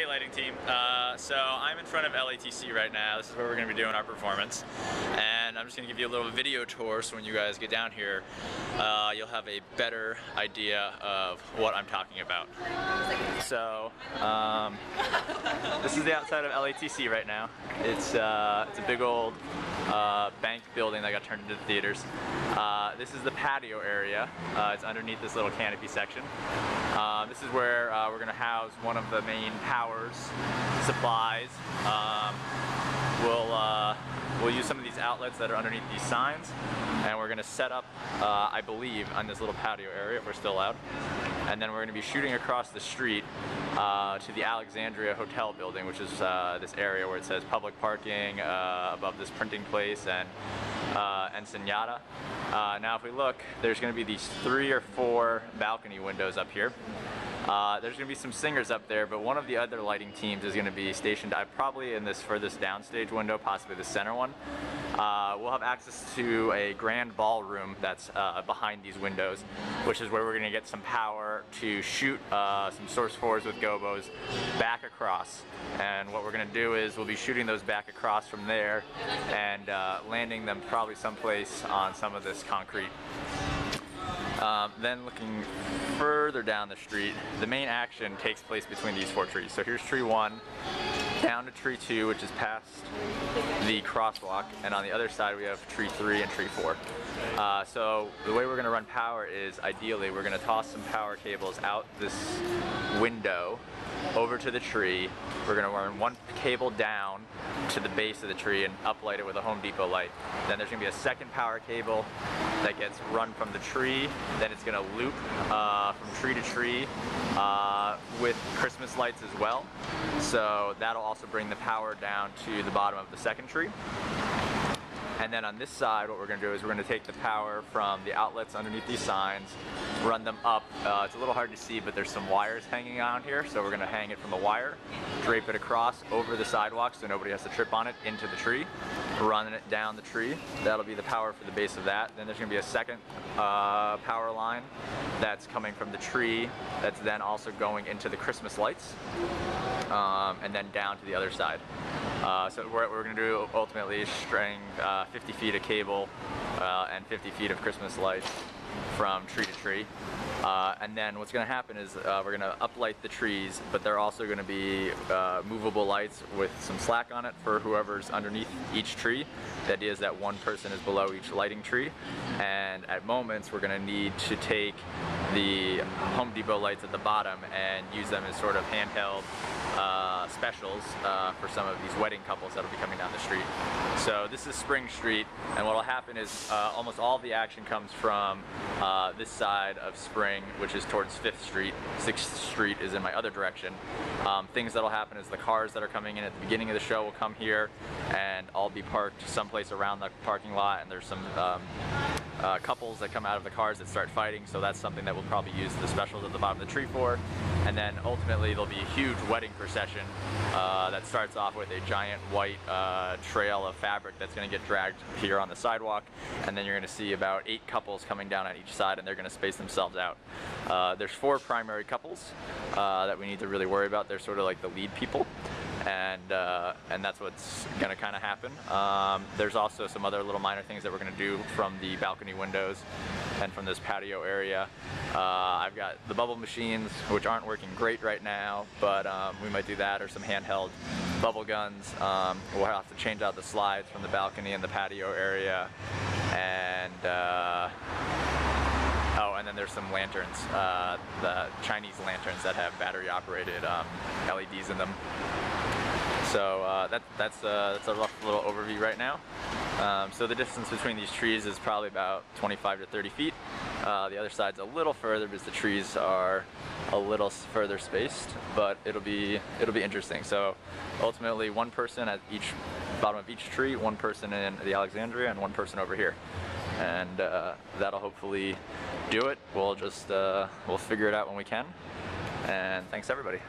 Hey lighting team. So I'm in front of LATC right now. This is where we're going to be doing our performance. And I'm just going to give you a little video tour so when you guys get down here, you'll have a better idea of what I'm talking about. So, this is the outside of LATC right now. It's a big old bank building that got turned into theaters. This is the patio area. It's underneath this little canopy section. This is where we're going to house one of the main powers supplies. We'll use some of these outlets that are underneath these signs, and we're going to set up, I believe, on this little patio area if we're still allowed. And then we're going to be shooting across the street to the Alexandria Hotel building, which is this area where it says public parking above this printing place and Ensenada. Now if we look, there's going to be these 3 or 4 balcony windows up here. There's going to be some singers up there, but one of the other lighting teams is going to be stationed probably in this furthest downstage window, possibly the center one. We'll have access to a grand ballroom that's behind these windows, which is where we're going to get some power to shoot some Source 4s with gobos back across. And what we're going to do is we'll be shooting those back across from there and landing them probably someplace on some of this concrete. Then looking further down the street, the main action takes place between these 4 trees. So here's tree 1, down to tree 2, which is past the crosswalk, and on the other side we have tree 3 and tree 4. So the way we're going to run power is, ideally, we're going to toss some power cables out this window over to the tree. We're going to run one cable down to the base of the tree and uplight it with a Home Depot light. Then there's going to be a second power cable that gets run from the tree. Then it's going to loop from tree to tree with Christmas lights as well. So that'll also bring the power down to the bottom of the second tree. And then on this side, what we're going to do is we're going to take the power from the outlets underneath these signs, run them up. It's a little hard to see, but there's some wires hanging on here, so we're going to hang it from a wire, drape it across over the sidewalk so nobody has to trip on it, into the tree, run it down the tree. That'll be the power for the base of that. Then there's going to be a second power line that's coming from the tree that's then also going into the Christmas lights, and then down to the other side. So what we're going to do ultimately is string 50 feet of cable and 50 feet of Christmas lights from tree to tree. And then what's going to happen is we're going to uplight the trees, but they're also going to be movable lights with some slack on it for whoever's underneath each tree. The idea is that one person is below each lighting tree, and at moments we're going to need to take the Home Depot lights at the bottom and use them as sort of handheld specials for some of these wedding couples that'll be coming down the street. So this is Spring Street, and what will happen is almost all of the action comes from this side of Spring, which is towards 5th Street. 6th Street is in my other direction. Things that'll happen is the cars that are coming in at the beginning of the show will come here, and I'll be parked someplace around the parking lot, and there's some couples that come out of the cars that start fighting, so that's something that we'll probably use the specials at the bottom of the tree for. And then ultimately there'll be a huge wedding procession that starts off with a giant white trail of fabric that's going to get dragged here on the sidewalk, and then you're going to see about 8 couples coming down on each side, and they're going to space themselves out. There's 4 primary couples that we need to really worry about. They're sort of like the lead people, and that's what's going to kind of happen. There's also some other little minor things that we're going to do from the balcony windows and from this patio area. I've got the bubble machines, which aren't working great right now, but we might do that, or some handheld bubble guns. We'll have to change out the slides from the balcony and the patio area, and oh, and then there's some lanterns, the Chinese lanterns that have battery operated LEDs in them. So that's a rough little overview right now. So the distance between these trees is probably about 25 to 30 feet. The other side's a little further because the trees are a little further spaced, but it'll be interesting. So ultimately, one person at each bottom of each tree, one person in the Alexandria, and one person over here, and that'll hopefully do it. We'll just we'll figure it out when we can. And thanks everybody.